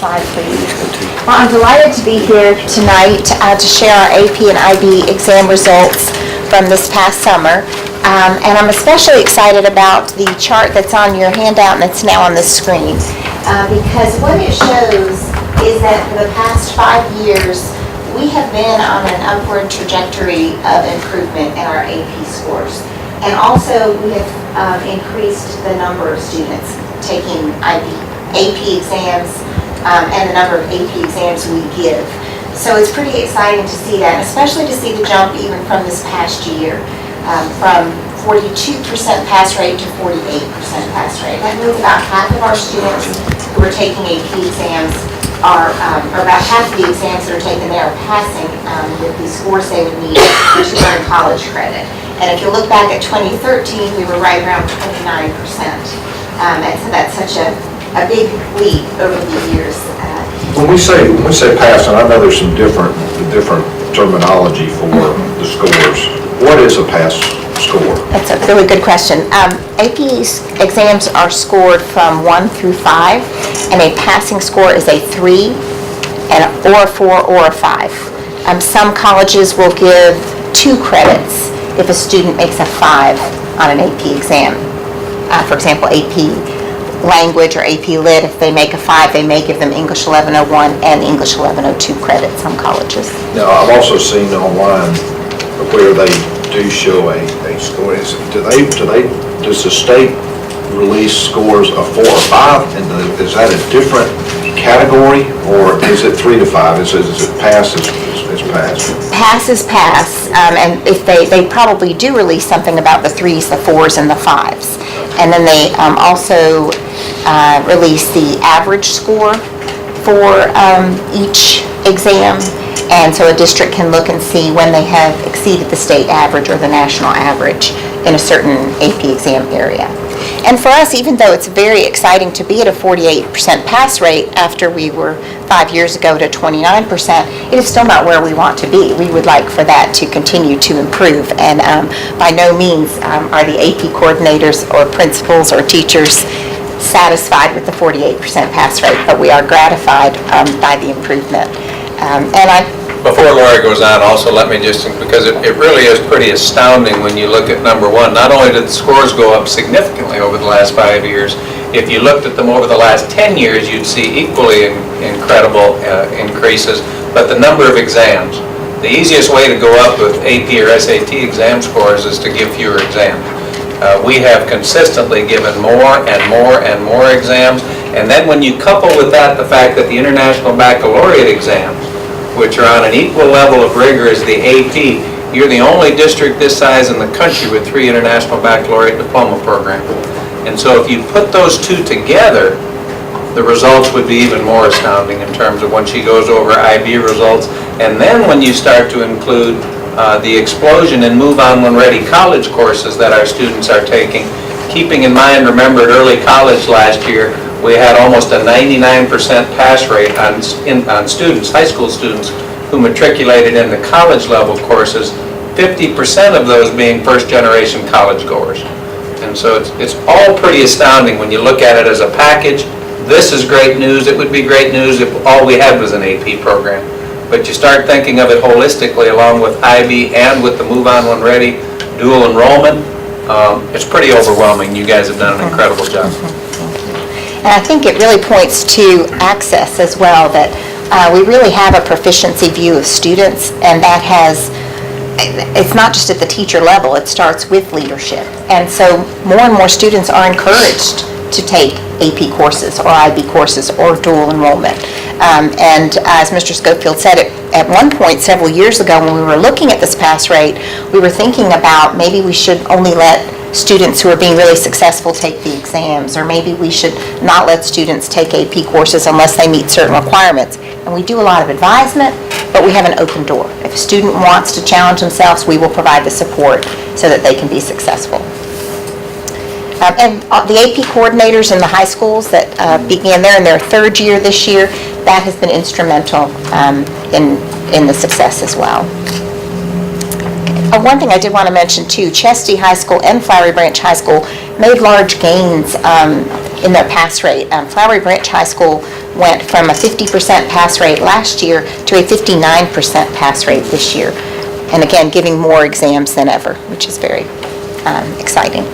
Slide, please. Well, I'm delighted to be here tonight to share our AP and IB exam results from this past summer. And I'm especially excited about the chart that's on your handout and it's now on the screen. Because what it shows is that for the past 5 years, we have been on an upward trajectory of improvement in our AP scores. And also, we have increased the number of students taking AP exams and the number of AP exams we give. So it's pretty exciting to see that, especially to see the jump even from this past year, from 42% pass rate to 48% pass rate. That means about half of our students who are taking AP exams or about half of the exams that are taken there are passing with the scores they would need to earn college credit. And if you look back at 2013, we were right around 29%. And so that's such a big leap over the years. When we say pass, and I know there's some different terminology for the scores. What is a pass score? That's a really good question. AP exams are scored from 1 through 5, and a passing score is a 3, or a 4, or a 5. Some colleges will give 2 credits if a student makes a 5 on an AP exam. For example, AP Language or AP Lit, if they make a 5, they may give them English 1101 and English 1102 credit, some colleges. Now, I've also seen online where they do show a score. Does the state release scores of 4 or 5, and is that a different category, or is it 3 to 5? Is it pass is pass? Pass is pass, and if they probably do release something about the 3s, the 4s, and the 5s. And then they also release the average score for each exam. And so a district can look and see when they have exceeded the state average or the national average in a certain AP exam area. And for us, even though it's very exciting to be at a 48% pass rate after we were 5 years ago to 29%, it is still not where we want to be. We would like for that to continue to improve. And by no means are the AP coordinators or principals or teachers satisfied with the 48% pass rate, but we are gratified by the improvement. Before Lori goes on, also let me just, because it really is pretty astounding when you look at number one. Not only did the scores go up significantly over the last 5 years, if you looked at them over the last 10 years, you'd see equally incredible increases, but the number of exams. The easiest way to go up with AP or SAT exam scores is to give fewer exams. We have consistently given more and more and more exams, and then when you couple with that the fact that the International Baccalaureate exams, which are on an equal level of rigor as the AP, you're the only district this size in the country with 3 International Baccalaureate diploma programs. And so if you put those two together, the results would be even more astounding in terms of when she goes over IB results. And then when you start to include the explosion in Move On When Ready college courses that our students are taking, keeping in mind, remember at early college last year, we had almost a 99% pass rate on students, high school students, who matriculated into college level courses, 50% of those being first generation college goers. And so it's all pretty astounding when you look at it as a package. This is great news. It would be great news if all we had was an AP program. But you start thinking of it holistically along with IB and with the Move On When Ready dual enrollment, it's pretty overwhelming. You guys have done an incredible job. And I think it really points to access as well, that we really have a proficiency view of students, and that it's not just at the teacher level, it starts with leadership. And so more and more students are encouraged to take AP courses or IB courses or dual enrollment. And as Mr. Schofield said, at one point several years ago when we were looking at this pass rate, we were thinking about maybe we should only let students who are being really successful take the exams, or maybe we should not let students take AP courses unless they meet certain requirements. And we do a lot of advisement, but we have an open door. If a student wants to challenge themselves, we will provide the support so that they can be successful. And the AP coordinators in the high schools that began there in their 3rd year this year, that has been instrumental in the success as well. Okay. One thing I did want to mention too, Chesty High School and Flowery Branch High School made large gains in their pass rate. Flowery Branch High School went from a 50% pass rate last year to a 59% pass rate this year. And again, giving more exams than ever, which is very exciting.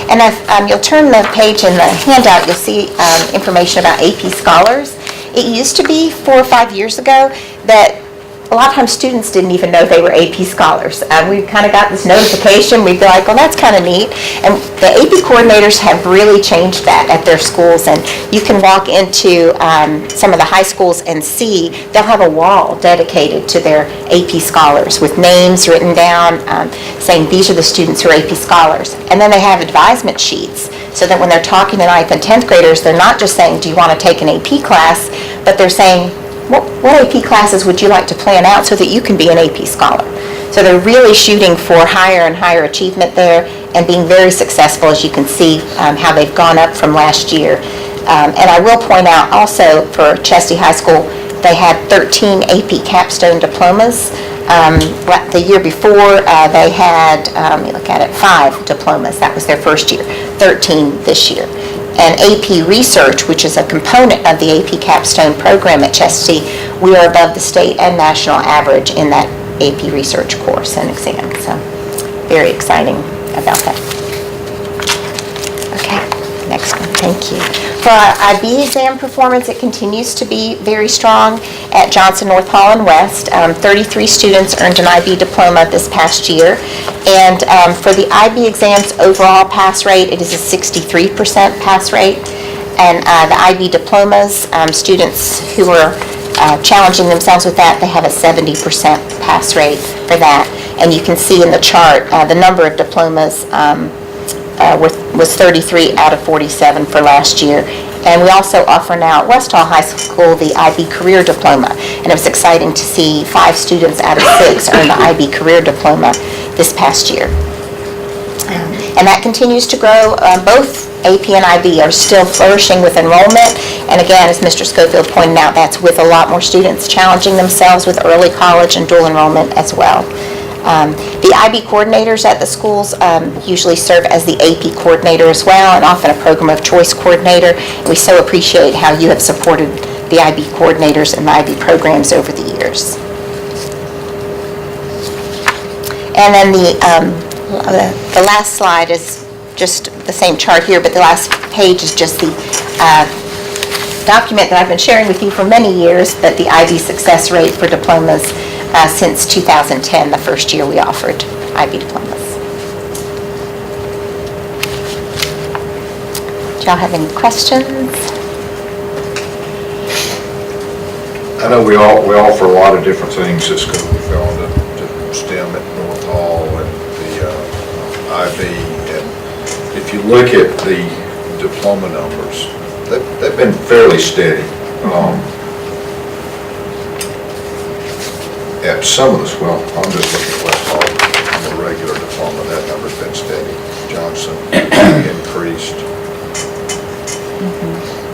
And if you'll turn the page in the handout, you'll see information about AP Scholars. It used to be 4 or 5 years ago that a lot of times students didn't even know they were AP Scholars. We kind of got this notification, we'd be like, well, that's kind of neat. And the AP coordinators have really changed that at their schools, and you can walk into some of the high schools and see they'll have a wall dedicated to their AP Scholars with names written down saying these are the students who are AP Scholars. And then they have advisement sheets so that when they're talking to 9th and 10th graders, they're not just saying, do you want to take an AP class, but they're saying, what AP classes would you like to plan out so that you can be an AP Scholar? So they're really shooting for higher and higher achievement there and being very successful, as you can see how they've gone up from last year. And I will point out also for Chesty High School, they had 13 AP Capstone diplomas. The year before, they had, let me look at it, 5 diplomas. That was their first year, 13 this year. And AP Research, which is a component of the AP Capstone program at Chesty, we are above the state and national average in that AP Research course and exam. So very exciting about that. Okay, next one, thank you. For our IB exam performance, it continues to be very strong at Johnson North Hall and West. 33 students earned an IB diploma this past year. And for the IB exams overall pass rate, it is a 63% pass rate. And the IB diplomas, students who are challenging themselves with that, they have a 70% pass rate for that. And you can see in the chart, the number of diplomas was 33 out of 47 for last year. And we also offer now at West Hall High School the IB Career Diploma. And it was exciting to see 5 students out of 6 earn the IB Career Diploma this past year. And that continues to grow. Both AP and IB are still flourishing with enrollment. And again, as Mr. Schofield pointed out, that's with a lot more students challenging themselves with early college and dual enrollment as well. The IB coordinators at the schools usually serve as the AP coordinator as well, and often a program of choice coordinator. And we so appreciate how you have supported the IB coordinators and the IB programs over the years. And then the last slide is just the same chart here, but the last page is just the document that I've been sharing with you for many years, that the IB success rate for diplomas since 2010, the first year we offered IB diplomas. Do y'all have any questions? I know we offer a lot of different things at school. We go on to STEM at North Hall and the IB. And if you look at the diploma numbers, they've been fairly steady. At some of this, well, I'm just looking at West Hall, on the regular diploma, that number's been steady. Johnson increased.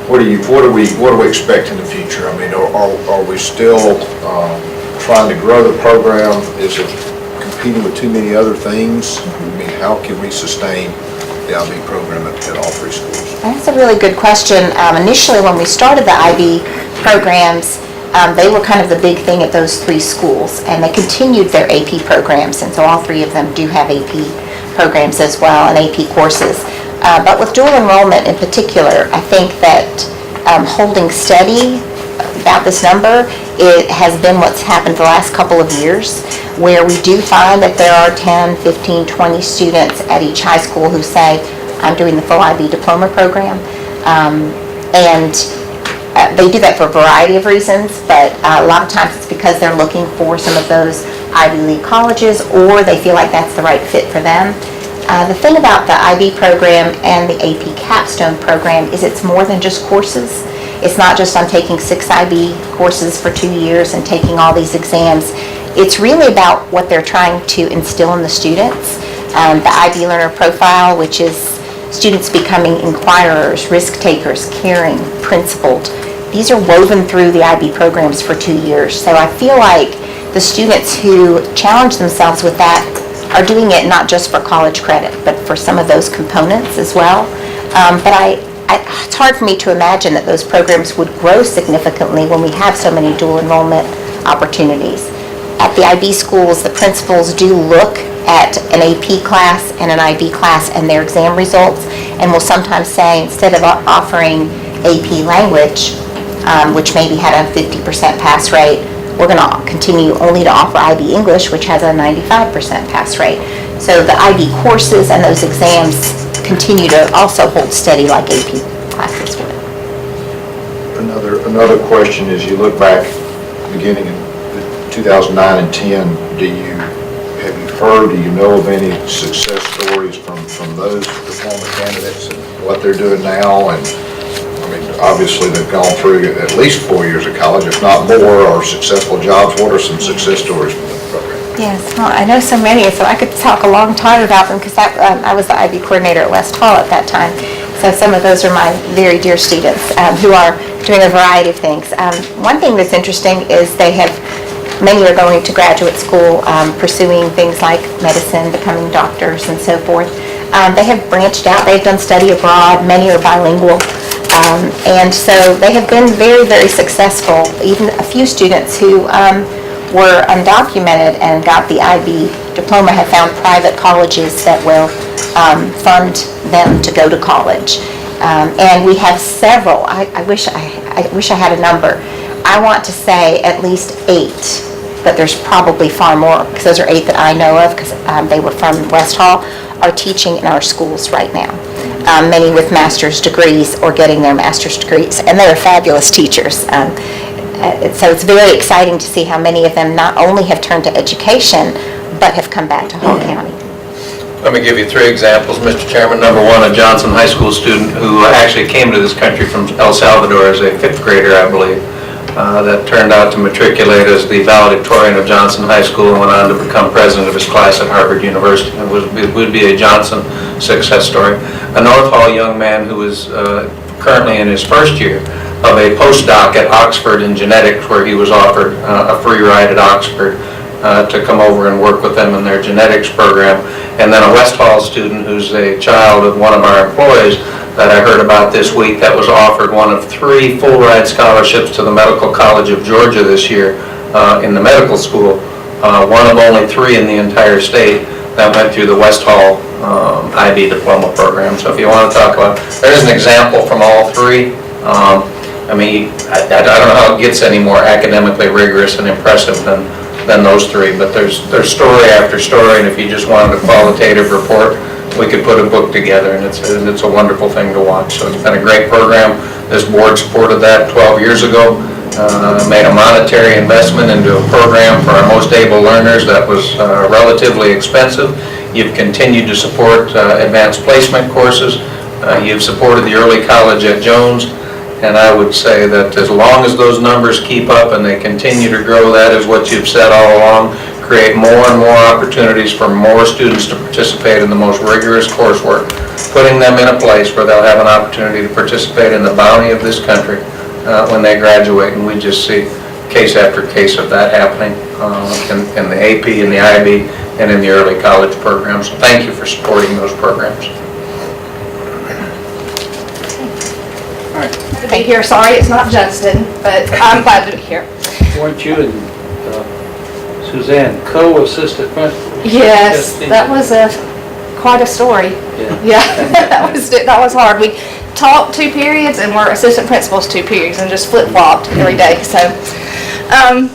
What do we expect in the future? I mean, are we still trying to grow the program? Is it competing with too many other things? I mean, how can we sustain the IB program at all 3 schools? That's a really good question. Initially, when we started the IB programs, they were kind of the big thing at those 3 schools, and they continued their AP programs, and so all 3 of them do have AP programs as well and AP courses. But with dual enrollment in particular, I think that holding steady about this number, it has been what's happened the last couple of years, where we do find that there are 10, 15, 20 students at each high school who say, I'm doing the full IB diploma program. They do that for a variety of reasons, but a lot of times it's because they're looking for some of those Ivy League colleges, or they feel like that's the right fit for them. The thing about the IB program and the AP Capstone program is it's more than just courses. It's not just I'm taking 6 IB courses for 2 years and taking all these exams. It's really about what they're trying to instill in the students. The IB Learner Profile, which is students becoming inquirers, risk takers, caring, principled. These are woven through the IB programs for 2 years. So I feel like the students who challenge themselves with that are doing it not just for college credit, but for some of those components as well. But it's hard for me to imagine that those programs would grow significantly when we have so many dual enrollment opportunities. At the IB schools, the principals do look at an AP class and an IB class and their exam results, and will sometimes say, instead of offering AP language, which maybe had a 50% pass rate, we're going to continue only to offer IB English, which has a 95% pass rate. So the IB courses and those exams continue to also hold steady like AP classes would. Another question is, you look back beginning in 2009 and 10, have you heard, do you know of any success stories from those diploma candidates and what they're doing now? And I mean, obviously they've gone through at least 4 years of college, if not more, or successful jobs. What are some success stories from the program? Yes, well, I know so many, so I could talk a long time about them, because I was the IB coordinator at West Hall at that time. So some of those are my very dear students who are doing a variety of things. One thing that's interesting is many are going to graduate school, pursuing things like medicine, becoming doctors, and so forth. They have branched out. They've done study abroad. Many are bilingual. And so they have been very, very successful. Even a few students who were undocumented and got the IB diploma have found private colleges that will fund them to go to college. And we have several. I wish I had a number. I want to say at least 8, but there's probably far more, because those are 8 that I know of, because they were from West Hall, are teaching in our schools right now. Many with master's degrees or getting their master's degrees, and they're fabulous teachers. So it's very exciting to see how many of them not only have turned to education, but have come back to Hall County. Let me give you 3 examples, Mr. Chairman. Number 1, a Johnson High School student who actually came to this country from El Salvador as a 5th grader, I believe, that turned out to matriculate as the valedictorian of Johnson High School and went on to become president of his class at Harvard University. It would be a Johnson success story. A North Hall young man who is currently in his first year of a postdoc at Oxford in genetics, where he was offered a free ride at Oxford to come over and work with them in their genetics program. And then a West Hall student who's a child of one of our employees that I heard about this week that was offered one of 3 full ride scholarships to the Medical College of Georgia this year in the medical school, one of only 3 in the entire state that went through the West Hall IB diploma program. So if you want to talk about, there's an example from all 3. I mean, I don't know how it gets any more academically rigorous and impressive than those 3, but there's story after story, and if you just wanted a qualitative report, we could put a book together, and it's a wonderful thing to watch. So it's been a great program. This board supported that 12 years ago, made a monetary investment into a program for our most able learners that was relatively expensive. You've continued to support advanced placement courses. You've supported the early college at Jones. And I would say that as long as those numbers keep up and they continue to grow, that is what you've said all along, create more and more opportunities for more students to participate in the most rigorous coursework, putting them in a place where they'll have an opportunity to participate in the bounty of this country when they graduate. And we just see case after case of that happening in the AP, in the IB, and in the early college programs. So thank you for supporting those programs. To be here, sorry, it's not Justin, but I'm glad to be here. Weren't you and Suzanne co-assistant principals? Yes, that was quite a story. Yeah, that was hard. We taught 2 periods and were assistant principals 2 periods and just flip-flopped every day. So I'm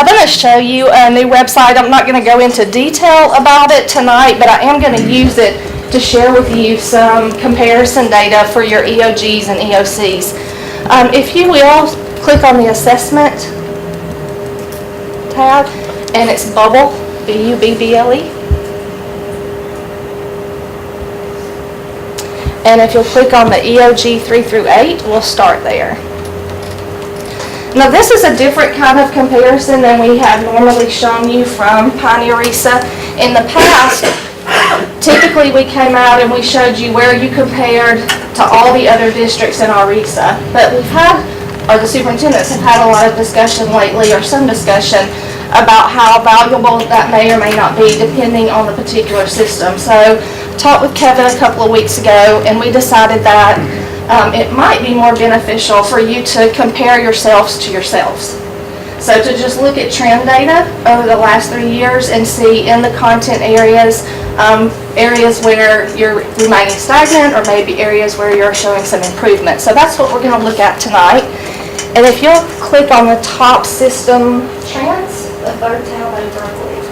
going to show you a new website. I'm not going to go into detail about it tonight, but I am going to use it to share with you some comparison data for your EOGs and EOCs. If you will, click on the assessment tab, and it's Bubble, B-U-B-B-L-E. And if you'll click on the EOG 3 through 8, we'll start there. Now this is a different kind of comparison than we have normally shown you from Pioneer RESA. In the past, typically we came out and we showed you where you compared to all the other districts in our RESA. But we've had, or the superintendents have had a lot of discussion lately, or some discussion about how valuable that may or may not be depending on the particular system. So talked with Kevin a couple of weeks ago, and we decided that it might be more beneficial for you to compare yourselves to yourselves. So to just look at trend data over the last 3 years and see in the content areas, areas where you're remaining stagnant or maybe areas where you're showing some improvement. So that's what we're going to look at tonight. And if you'll click on the top system trends, the third tab over, I believe.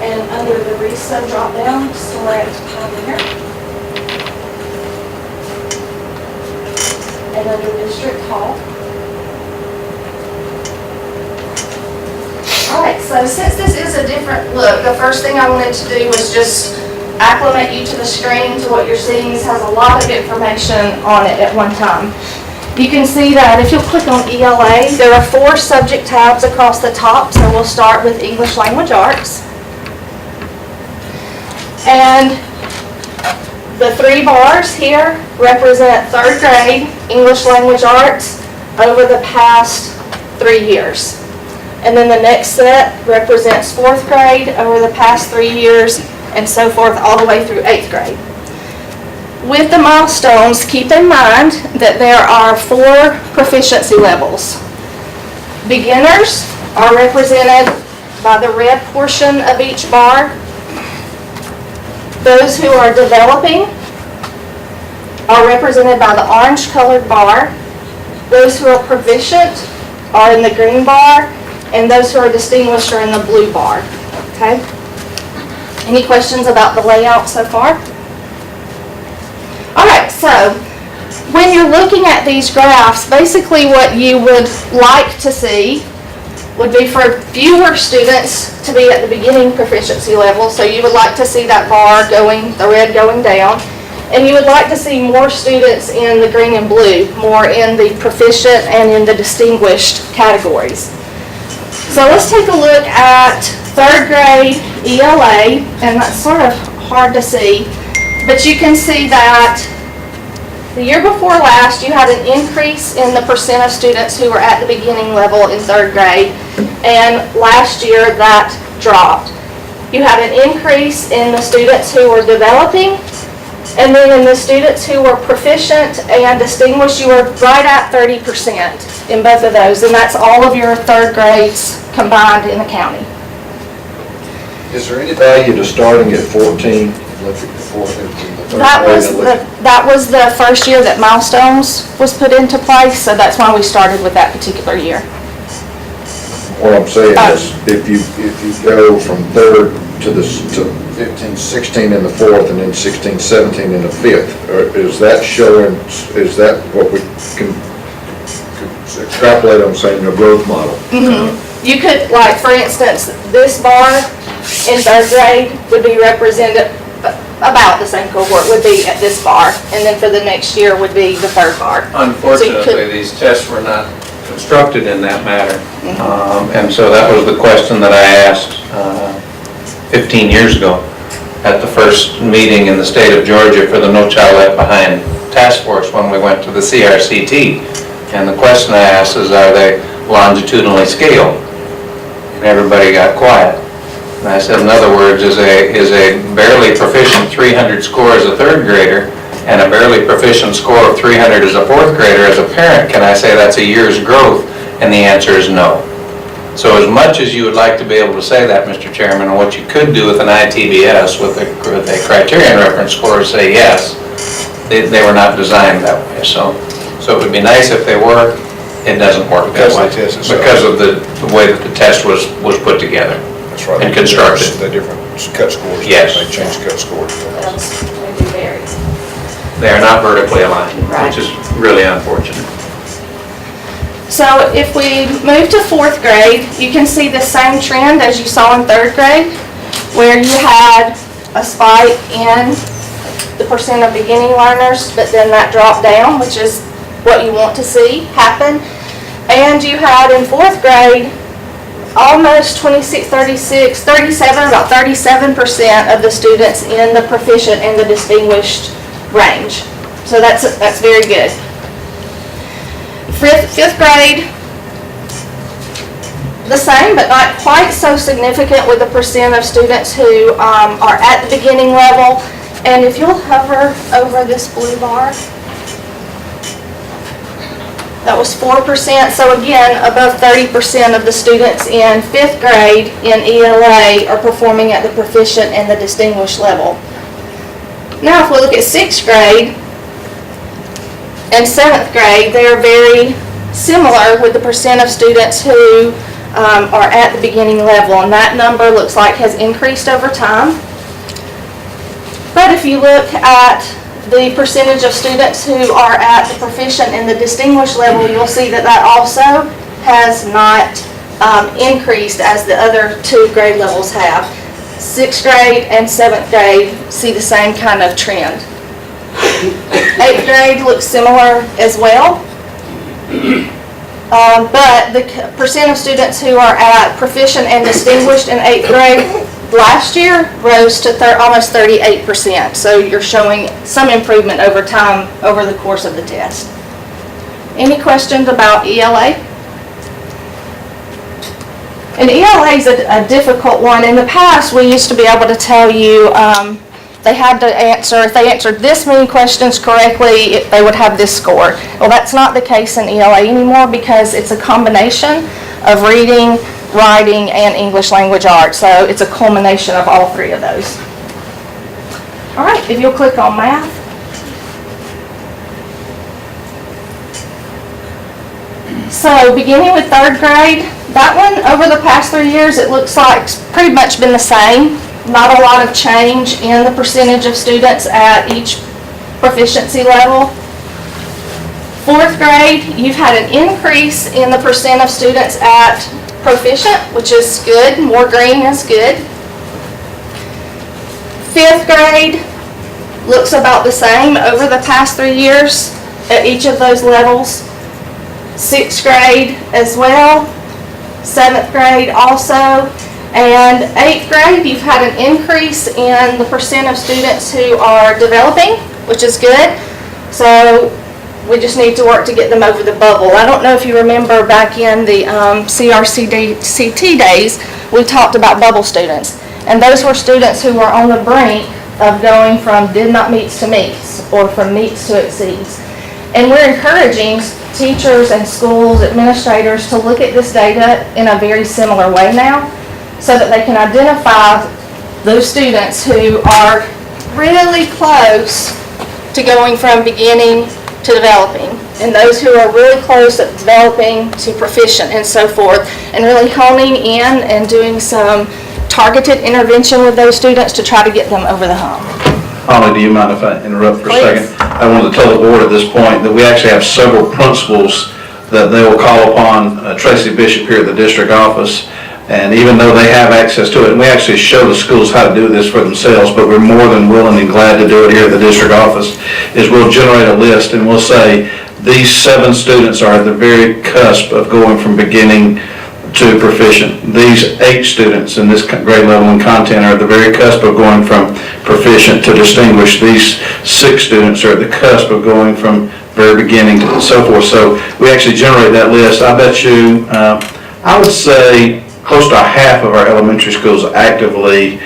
And under the RESO drop down, select Pioneer. And under District Hall. All right, so since this is a different look, the first thing I wanted to do was just acclimate you to the screen, to what you're seeing. This has a lot of information on it at one time. You can see that if you'll click on ELA, there are 4 subject tabs across the top, so we'll start with English Language Arts. And the 3 bars here represent 3rd grade English Language Arts over the past 3 years. And then the next set represents 4th grade over the past 3 years, and so forth all the way through 8th grade. With the milestones, keep in mind that there are 4 proficiency levels. Beginners are represented by the red portion of each bar. Those who are developing are represented by the orange-colored bar. Those who are proficient are in the green bar, and those who are distinguished are in the blue bar. Okay? Any questions about the layout so far? All right, so when you're looking at these graphs, basically what you would like to see would be for fewer students to be at the beginning proficiency level. So you would like to see that bar going, the red going down. And you would like to see more students in the green and blue, more in the proficient and in the distinguished categories. So let's take a look at 3rd grade ELA, and that's sort of hard to see, but you can see that the year before last, you had an increase in the percent of students who were at the beginning level in 3rd grade, and last year that dropped. You had an increase in the students who were developing, and then in the students who were proficient and distinguished, you were right at 30% in both of those, and that's all of your 3rd grades combined in the county. Is there any value to starting at 14? That was the first year that Milestones was put into place, so that's why we started with that particular year. What I'm saying is, if you go from 3rd to 15, 16 in the 4th, and then 16, 17 in the 5th, is that showing, is that what we can extrapolate on saying a growth model? Mm-hmm. You could, like, for instance, this bar in 3rd grade would be represented, about the same cohort would be at this bar, and then for the next year would be the 3rd bar. Unfortunately, these tests were not constructed in that manner. And so that was the question that I asked 15 years ago at the first meeting in the state of Georgia for the No Child Left Behind task force when we went to the CRCT. And the question I asked is, are they longitudinally scaled? And everybody got quiet. And I said, in other words, is a barely proficient 300 score as a 3rd grader and a barely proficient score of 300 as a 4th grader, as a parent, can I say that's a year's growth? And the answer is no. So as much as you would like to be able to say that, Mr. Chairman, and what you could do with an ITBS with a criterion reference score is say yes, they were not designed that way. So it would be nice if they were. It doesn't work that way because of the way that the test was put together. That's right. And constructed. The different cut scores. Yes. They changed cut scores. They are not vertically aligned, Right. which is really unfortunate. So if we move to 4th grade, you can see the same trend as you saw in 3rd grade, where you had a spike in the percent of beginning learners, but then that dropped down, which is what you want to see happen. And you had in 4th grade, almost 26, 36, 37, about 37% of the students in the proficient and the distinguished range. So that's very good. 5th grade, the same, but not quite so significant with the percent of students who are at the beginning level. And if you'll hover over this blue bar, that was 4%. So again, above 30% of the students in 5th grade in ELA are performing at the proficient and the distinguished level. Now, if we look at 6th grade and 7th grade, they are very similar with the percent of students who are at the beginning level, and that number looks like has increased over time. But if you look at the percentage of students who are at the proficient and the distinguished level, you'll see that that also has not increased as the other 2 grade levels have. 6th grade and 7th grade see the same kind of trend. 8th grade looks similar as well. But the percent of students who are at proficient and distinguished in 8th grade last year rose to almost 38%. So you're showing some improvement over time over the course of the test. Any questions about ELA? And ELA is a difficult one. In the past, we used to be able to tell you they had to answer, if they answered this many questions correctly, they would have this score. Well, that's not the case in ELA anymore because it's a combination of reading, writing, and English language arts. So it's a culmination of all 3 of those. All right, if you'll click on math. So beginning with 3rd grade, that one over the past 3 years, it looks like it's pretty much been the same. Not a lot of change in the percentage of students at each proficiency level. 4th grade, you've had an increase in the percent of students at proficient, which is good. More green is good. 5th grade looks about the same over the past 3 years at each of those levels. 6th grade as well. 7th grade also. And 8th grade, you've had an increase in the percent of students who are developing, which is good. So we just need to work to get them over the bubble. I don't know if you remember back in the CRCT days, we talked about bubble students. And those were students who were on the brink of going from did not meets to meets or from meets to exceeds. And we're encouraging teachers and schools, administrators to look at this data in a very similar way now, so that they can identify those students who are really close to going from beginning to developing, and those who are really close to developing to proficient and so forth, and really honing in and doing some targeted intervention with those students to try to get them over the hump. Holly, do you mind if I interrupt for a Please. second? I wanted to tell the board at this point that we actually have several principals that they will call upon Tracy Bishop here at the district office. And even though they have access to it, and we actually show the schools how to do this for themselves, but we're more than willing and glad to do it here at the district office, is we'll generate a list and we'll say, these 7 students are at the very cusp of going from beginning to proficient. These 8 students in this grade level in content are at the very cusp of going from proficient to distinguished. These 6 students are at the cusp of going from very beginning to so forth. So we actually generate that list. I bet you, I would say, close to half of our elementary schools actively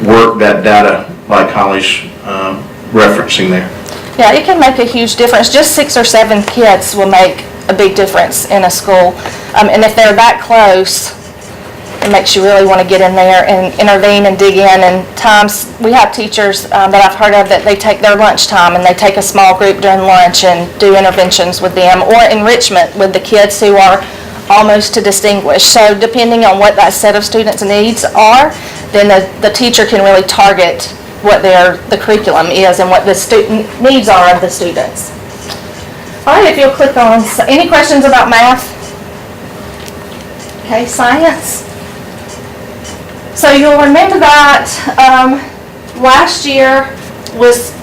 work that data like Holly's referencing there. Yeah, it can make a huge difference. Just 6 or 7 kids will make a big difference in a school. And if they're that close, it makes you really want to get in there and intervene and dig in. And times, we have teachers that I've heard of that they take their lunchtime and they take a small group during lunch and do interventions with them, or enrichment with the kids who are almost to distinguished. So depending on what that set of students' needs are, then the teacher can really target what the curriculum is and what the student needs are of the students. All right, if you'll click on, any questions about math? Okay, science. So you'll remember that last year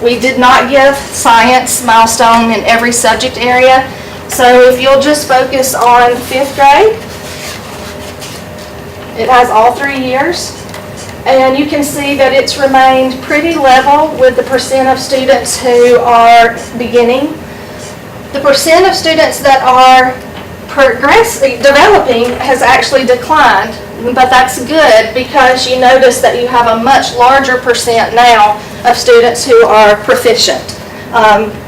we did not give science milestone in every subject area. So if you'll just focus on 5th grade, it has all 3 years. And you can see that it's remained pretty level with the percent of students who are beginning. The percent of students that are developing has actually declined, but that's good because you notice that you have a much larger percent now of students who are proficient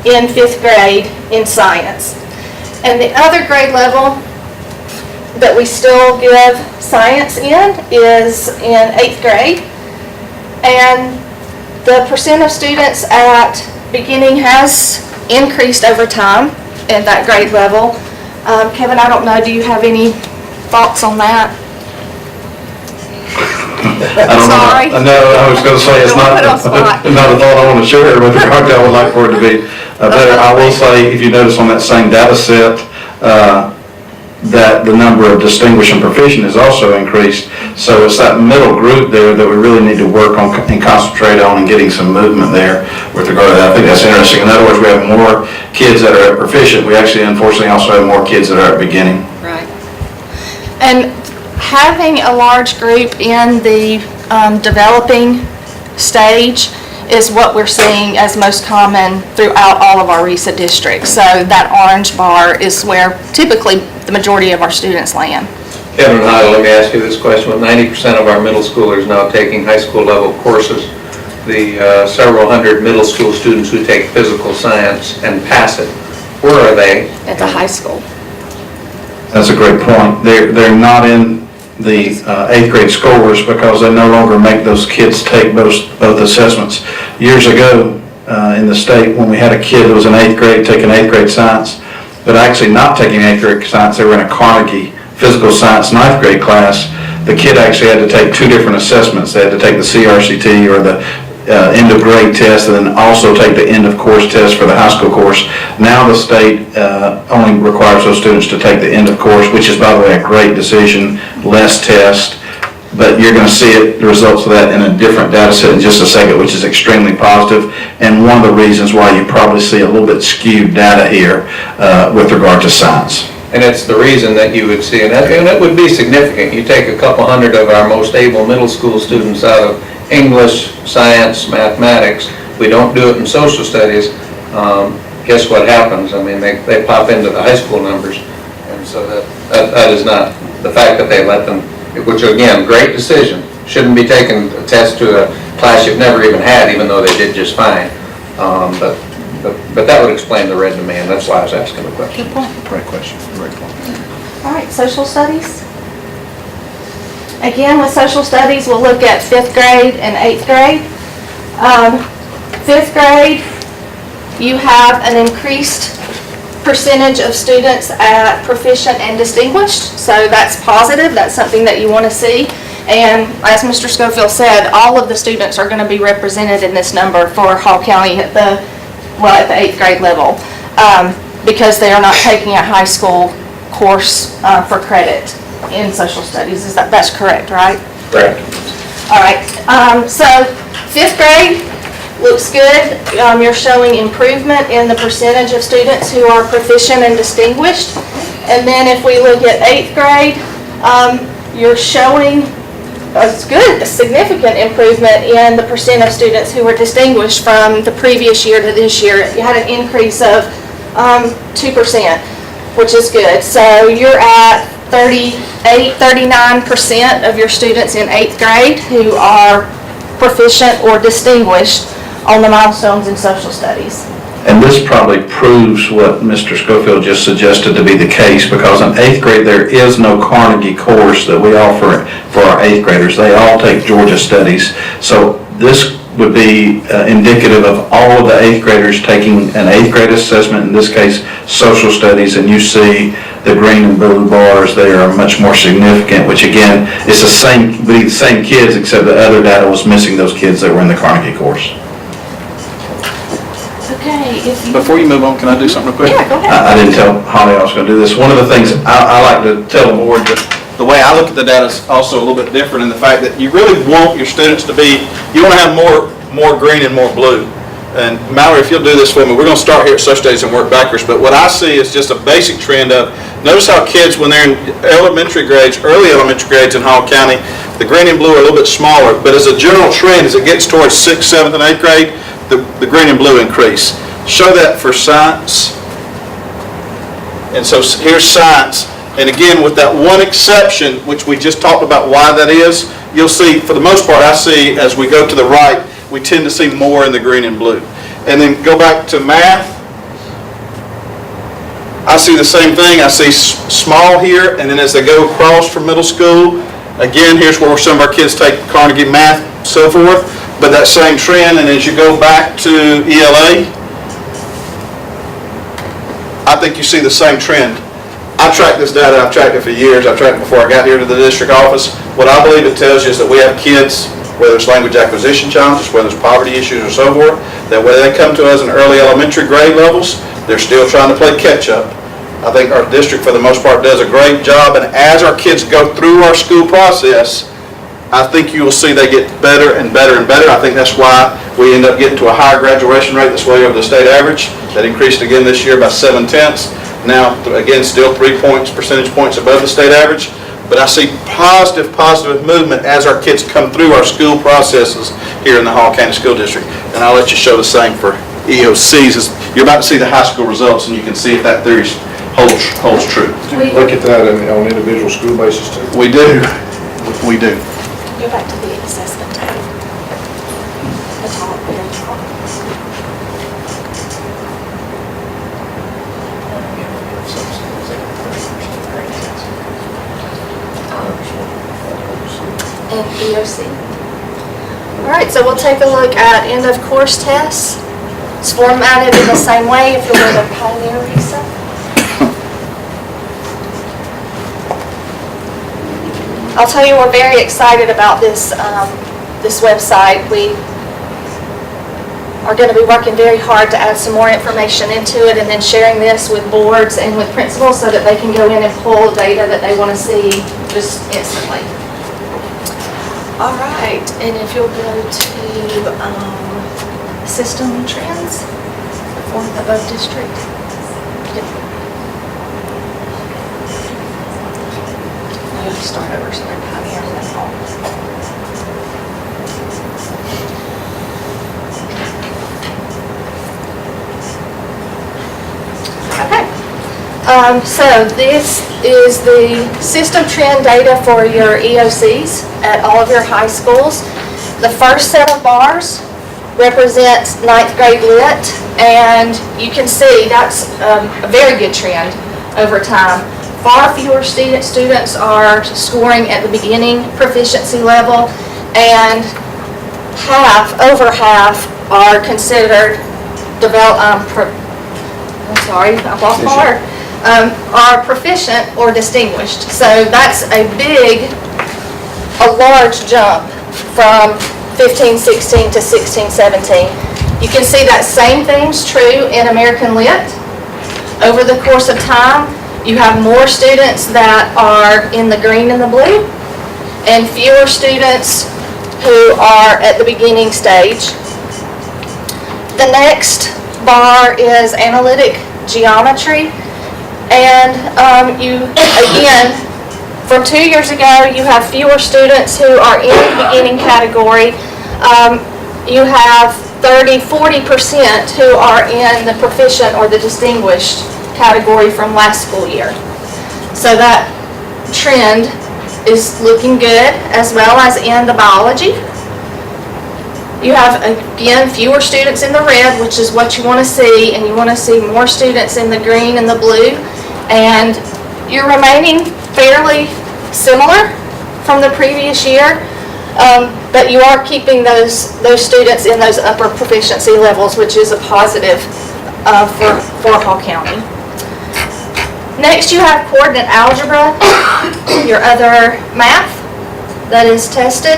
in 5th grade in science. And the other grade level that we still give science in is in 8th grade. And the percent of students at beginning has increased over time at that grade level. Kevin, I don't know, do you have any thoughts on that? I don't know. Sorry. No, I was gonna say, it's Don't not, put on spot. not a thought I want to share with regard to, I would like for it to be better. I will say, if you notice on that same data set, that the number of distinguished and proficient has also increased. So it's that middle group there that we really need to work on and concentrate on and getting some movement there with regard to that. I think that's interesting. In other words, we have more kids that are at proficient. We actually, unfortunately, also have more kids that are at beginning. Right. And having a large group in the developing stage is what we're seeing as most common throughout all of our RESA districts. So that orange bar is where typically the majority of our students land. Kevin Heidel, let me ask you this question. With 90% of our middle schoolers now taking high school level courses, the several hundred middle school students who take physical science and pass it, where are they? At the high school. That's a great point. They're not in the 8th grade scores because they no longer make those kids take both assessments. Years ago in the state, when we had a kid that was in 8th grade taking 8th grade science, but actually not taking 8th grade science, they were in a Carnegie physical science 9th grade class. The kid actually had to take 2 different assessments. They had to take the CRCT or the end of grade test, and then also take the end of course test for the high school course. Now the state only requires those students to take the end of course, which is, by the way, a great decision, less test, but you're going to see it, the results of that in a different data set in just a second, which is extremely positive, and one of the reasons why you probably see a little bit skewed data here with regard to science. And it's the reason that you would see, and it would be significant. You take a couple hundred of our most able middle school students out of English, science, mathematics. We don't do it in social studies. Guess what happens? I mean, they pop into the high school numbers. And so that is not, the fact that they let them, which again, great decision. Shouldn't be taking a test to a class you've never even had, even though they did just fine. But that would explain the red demand. That's why I was asking the question. Good point. Great question, great point. All right, social studies. Again, with social studies, we'll look at 5th grade and 8th grade. 5th grade, you have an increased percentage of students at proficient and distinguished, so that's positive. That's something that you want to see. And as Mr. Schofield said, all of the students are going to be represented in this number for Hall County at the 8th grade level, because they are not taking a high school course for credit in social studies. That's correct, right? Correct. All right, so 5th grade looks good. You're showing improvement in the percentage of students who are proficient and distinguished. And then if we look at 8th grade, you're showing a significant improvement in the percent of students who were distinguished from the previous year to this year. You had an increase of 2%, which is good. So you're at 39% of your students in 8th grade who are proficient or distinguished on the milestones in social studies. And this probably proves what Mr. Schofield just suggested to be the case, because in 8th grade, there is no Carnegie course that we offer for our 8th graders. They all take Georgia Studies. So this would be indicative of all of the 8th graders taking an 8th grade assessment, in this case, social studies, and you see the green and blue bars there are much more significant, which again, it's the same kids, except the other data was missing those kids that were in the Carnegie course. Okay, if you... Before you move on, can I do something real quick? Yeah, go ahead. I didn't tell Holly I was going to do this. One of the things I like to tell the board, The way I look at the data is also a little bit different in the fact that you really want your students to be, you want to have more green and more blue. And Mallory, if you'll do this for me, we're going to start here at social studies and work backwards, but what I see is just a basic trend of, notice how kids, when they're in elementary grades, early elementary grades in Hall County, the green and blue are a little bit smaller, but as a general trend, as it gets towards 6th, 7th, and 8th grade, the green and blue increase. Show that for science And so here's science. And again, with that one exception, which we just talked about why that is, you'll see, for the most part, I see as we go to the right, we tend to see more in the green and blue. And then go back to math. I see the same thing. I see small here, and then as they go across from middle school, again, here's where some of our kids take Carnegie Math, so forth, but that same trend. And as you go back to ELA, I think you see the same trend. I track this data, I've tracked it for years, I've tracked it before I got here to the district office. What I believe it tells you is that we have kids, whether it's language acquisition challenges, whether it's poverty issues or so forth, that when they come to us in early elementary grade levels, they're still trying to play catch up. I think our district, for the most part, does a great job, and as our kids go through our school process, I think you will see they get better and better and better. I think that's why we end up getting to a higher graduation rate that's way over the state average. That increased again this year by 0.7. Now, again, still 3 percentage points above the state average. But I see positive movement as our kids come through our school processes here in the Hall County School District. And I'll let you show the same for EOCs. You're about to see the high school results, and you can see if that theory holds true. Look at that on individual school basis too. We do. We do. Go back to the assessment tab. The top, very top. And EOC. All right, so we'll take a look at end of course tests. It's formatted in the same way if you'll go to Pioneer Visa. I'll tell you, we're very excited about this, this website. We are going to be working very hard to add some more information into it and then sharing this with boards and with principals so that they can go in and pull data that they want to see just instantly. All right, and if you'll go to system trends for above district. Start over, so they're Pioneer and then Hall. Okay. So this is the system trend data for your EOCs at all of your high schools. The first set of bars represents 9th grade lit, and you can see that's a very good trend over time. Far fewer students are scoring at the beginning proficiency level, and over half are considered are proficient or distinguished. So that's a large jump from 15-16 to 16-17. You can see that same thing's true in American Lit. Over the course of time, you have more students that are in the green and the blue, and fewer students who are at the beginning stage. The next bar is analytic geometry, and again, from 2 years ago, you have fewer students who are in the beginning category. You have 30-40% who are in the proficient or the distinguished category from last school year. So that trend is looking good, as well as in the biology. You have, again, fewer students in the red, which is what you want to see, and you want to see more students in the green and the blue. And you're remaining fairly similar from the previous year, but you are keeping those students in those upper proficiency levels, which is a positive for Hall County. Next, you have coordinate algebra, your other math that is tested.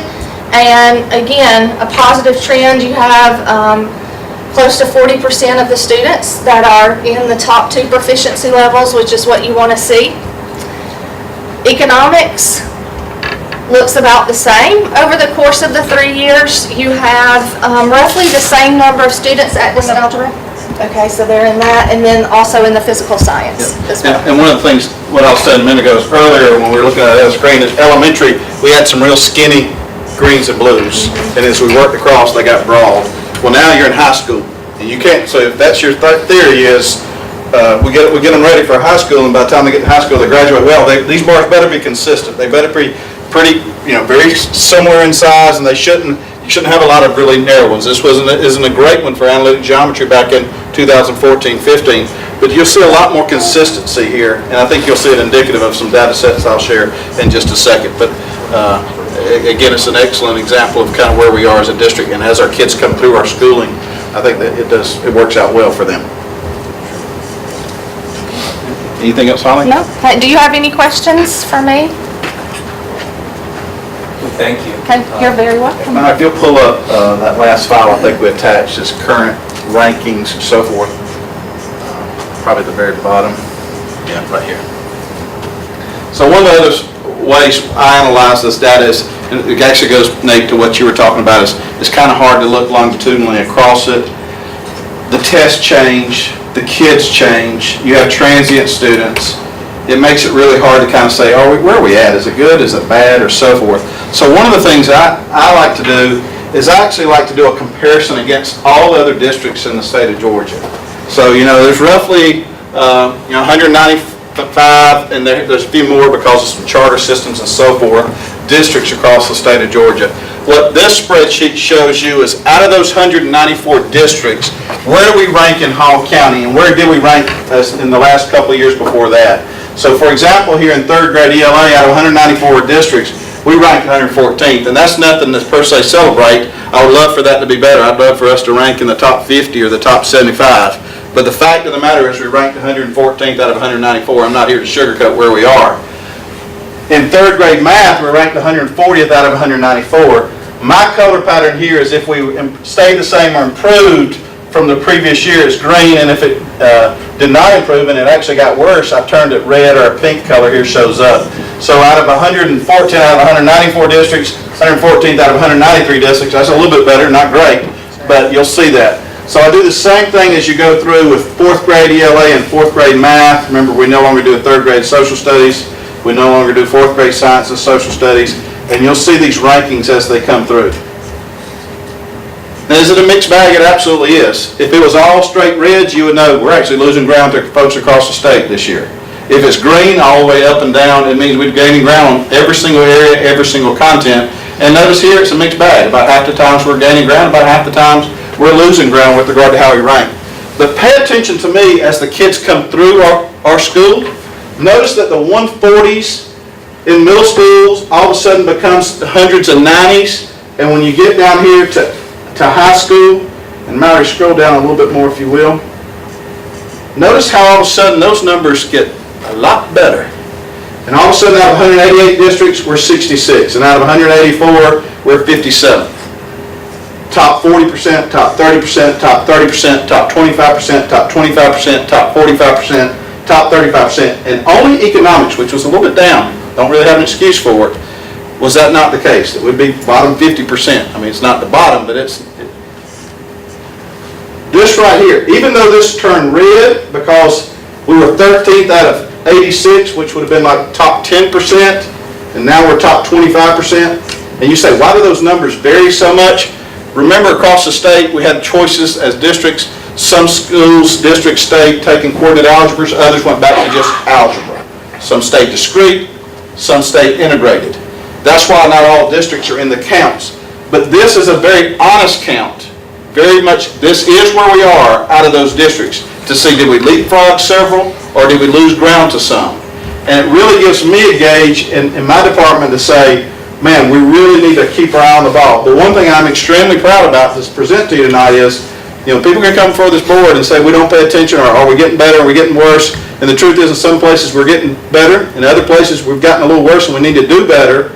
And again, a positive trend. You have close to 40% of the students that are in the top 2 proficiency levels, which is what you want to see. Economics looks about the same. Over the course of the 3 years, you have roughly the same number of students at coordinate algebra. Okay, so they're in that, and then also in the physical science as well. And one of the things, what I was saying a minute ago, is earlier when we were looking at the screen, is elementary, we had some real skinny greens and blues, and as we worked across, they got broad. Well, now you're in high school, and you can't, so if that's your theory is, we get them ready for high school, and by the time they get to high school, they graduate well. These bars better be consistent. They better be pretty, very similar in size, and you shouldn't have a lot of really narrow ones. This isn't a great one for analytic geometry back in 2014-15, but you'll see a lot more consistency here, and I think you'll see it indicative of some data sets I'll share in just a second. But again, it's an excellent example of kind of where we are as a district, and as our kids come through our schooling, I think that it works out well for them. Anything else, Holly? No? Do you have any questions for me? Thank you. Okay, you're very welcome. Now, if you'll pull up that last file I think we attached, is current rankings and so forth. Probably at the very bottom. Yeah, right here. So one of the other ways I analyze this data is, and it actually goes, Nate, to what you were talking about, is it's kind of hard to look longitudinally across it. The tests change, the kids change, you have transient students. It makes it really hard to kind of say, where are we at? Is it good? Is it bad? Or so forth. So one of the things I like to do is I actually like to do a comparison against all other districts in the state of Georgia. So, there's roughly 195, and there's a few more because of some charter systems and so forth, districts across the state of Georgia. What this spreadsheet shows you is out of those 194 districts, where do we rank in Hall County, and where did we rank in the last couple of years before that? So, for example, here in third grade ELA, out of 194 districts, we ranked 114th, and that's nothing to per se celebrate. I would love for that to be better. I'd love for us to rank in the top 50 or the top 75. But the fact of the matter is we ranked 114th out of 194. I'm not here to sugarcoat where we are. In third grade math, we're ranked 140th out of 194. My color pattern here is if we stayed the same or improved from the previous year, it's green, and if it did not improve and it actually got worse, I turned it red, or a pink color here shows up. So out of 114 out of 194 districts, 114th out of 193 districts, that's a little bit better, not great, but you'll see that. So I do the same thing as you go through with fourth grade ELA and fourth grade math. Remember, we no longer do third grade social studies. We no longer do fourth grade science and social studies. And you'll see these rankings as they come through. Now, is it a mixed bag? It absolutely is. If it was all straight reds, you would know we're actually losing ground to folks across the state this year. If it's green all the way up and down, it means we're gaining ground on every single area, every single content. And notice here, it's a mixed bag. About half the times we're gaining ground, about half the times we're losing ground with regard to how we rank. But pay attention to me as the kids come through our school. Notice that the 140s in middle schools all of a sudden becomes hundreds and 90s. And when you get down here to high school, and Mallory, scroll down a little bit more if you will. Notice how all of a sudden those numbers get a lot better. And all of a sudden out of 188 districts, we're 66. And out of 184, we're 57. Top 40%, top 30%, top 30%, top 25%, top 25%, top 45%, top 35%. And only economics, which was a little bit down, don't really have an excuse for it, was that not the case? It would be bottom 50%. I mean, it's not the bottom, but it's... This right here, even though this turned red because we were 13th out of 86, which would have been like top 10%, and now we're top 25%. And you say, why do those numbers vary so much? Remember, across the state, we had choices as districts. Some schools, districts, stayed taking coordinate algebras. Others went back to just algebra. Some stayed discrete. Some stayed integrated. That's why not all districts are in the counts. But this is a very honest count. Very much, this is where we are out of those districts to see, did we leapfrog several or did we lose ground to some? And it really gives me a gauge in my department to say, man, we really need to keep our eye on the ball. But one thing I'm extremely proud about to present to you tonight is, people can come before this board and say we don't pay attention, or are we getting better, or are we getting worse? And the truth is, in some places we're getting better, in other places we've gotten a little worse and we need to do better.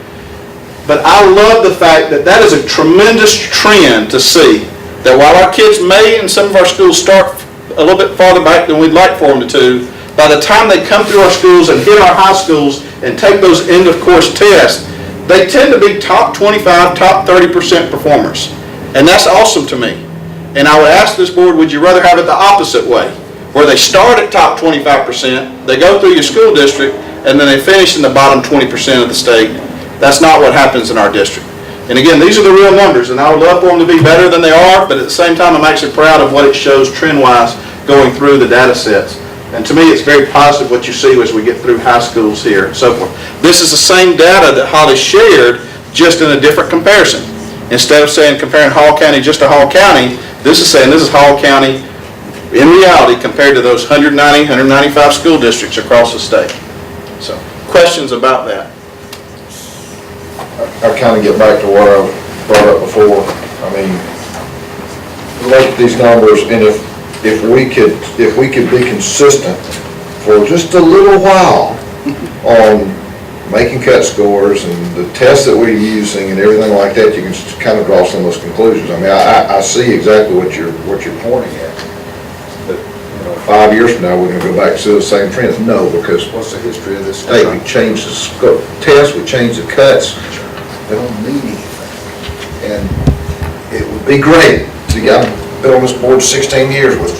But I love the fact that that is a tremendous trend to see, that while our kids may in some of our schools start a little bit farther back than we'd like for them to, by the time they come through our schools and hit our high schools and take those end of course tests, they tend to be top 25, top 30% performers. And that's awesome to me. And I would ask this board, would you rather have it the opposite way? Where they start at top 25%, they go through your school district, and then they finish in the bottom 20% of the state. That's not what happens in our district. And again, these are the real numbers, and I would love for them to be better than they are, but at the same time, I'm actually proud of what it shows trend-wise going through the data sets. And to me, it's very positive what you see as we get through high schools here and so forth. This is the same data that Holly shared, just in a different comparison. Instead of saying comparing Hall County just to Hall County, this is saying this is Hall County in reality compared to those 190, 195 school districts across the state. So, questions about that? I kind of get back to what I brought up before. I mean, look at these numbers, and if we could be consistent for just a little while on making cut scores and the tests that we're using and everything like that, you can just kind of draw some of those conclusions. I mean, I see exactly what you're pointing at. But, 5 years from now, we're gonna go back to the same trends. No, because what's the history of this state? We changed the tests, we changed the cuts. They don't mean anything. And it would be great to get, I've been on this board 16 years with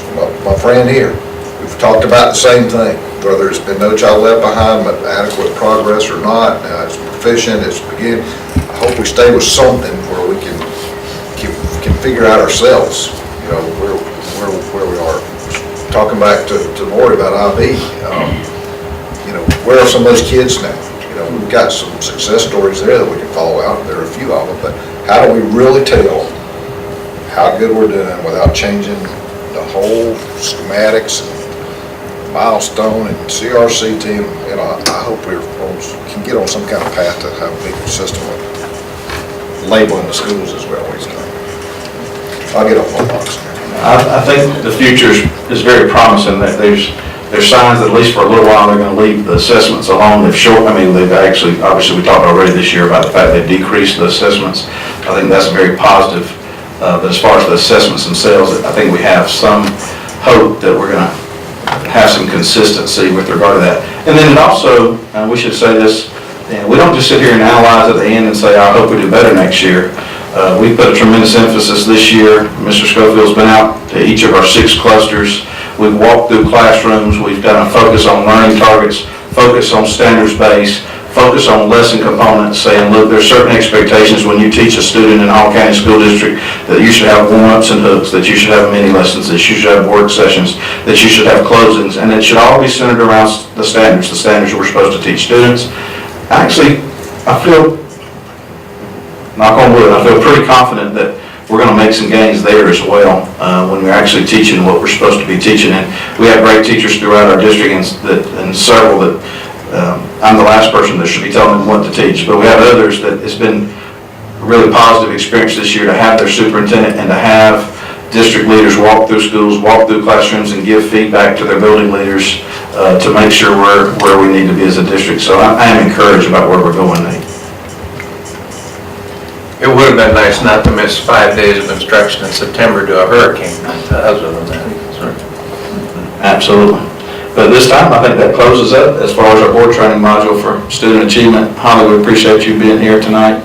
my friend here. We've talked about the same thing, whether it's been No Child Left Behind, but adequate progress or not. It's proficient, it's beginning. I hope we stay with something where we can figure out ourselves, where we are. Talking back to Lori about IB, where are some of those kids now? We've got some success stories there that we can follow out. There are a few of them, but how do we really tell how good we're doing without changing the whole schematics and milestone and CRC team? I hope we can get on some kind of path to have a big system of labeling the schools as well. I'll get off my box. I think the future is very promising, that there's signs that at least for a little while, they're going to leave the assessments alone. They've actually, obviously, we talked already this year about the fact they've decreased the assessments. I think that's very positive. But as far as the assessments themselves, I think we have some hope that we're going to have some consistency with regard to that. And then it also, we should say this, we don't just sit here and analyze at the end and say, I hope we do better next year. We put a tremendous emphasis this year. Mr. Schofield's been out to each of our 6 clusters. We've walked through classrooms. We've done a focus on learning targets, focus on standards-based, focus on lesson components, saying, look, there's certain expectations when you teach a student in Hall County School District that you should have warm-ups and hooks, that you should have mini lessons, that you should have work sessions, that you should have closings, and it should all be centered around the standards we're supposed to teach students. Actually, I feel, knock on wood, I feel pretty confident that we're going to make some gains there as well when we're actually teaching what we're supposed to be teaching. And we have great teachers throughout our district and several that I'm the last person that should be telling them what to teach, but we have others that it's been a really positive experience this year to have their superintendent and to have district leaders walk through schools, walk through classrooms, and give feedback to their building leaders to make sure we're where we need to be as a district. So I am encouraged about where we're going, Nate. It would have been nice not to miss 5 days of instruction in September to a hurricane. Other than that. Absolutely. But this time, I think that closes up as far as our board training module for student achievement. Holly, we appreciate you being here tonight.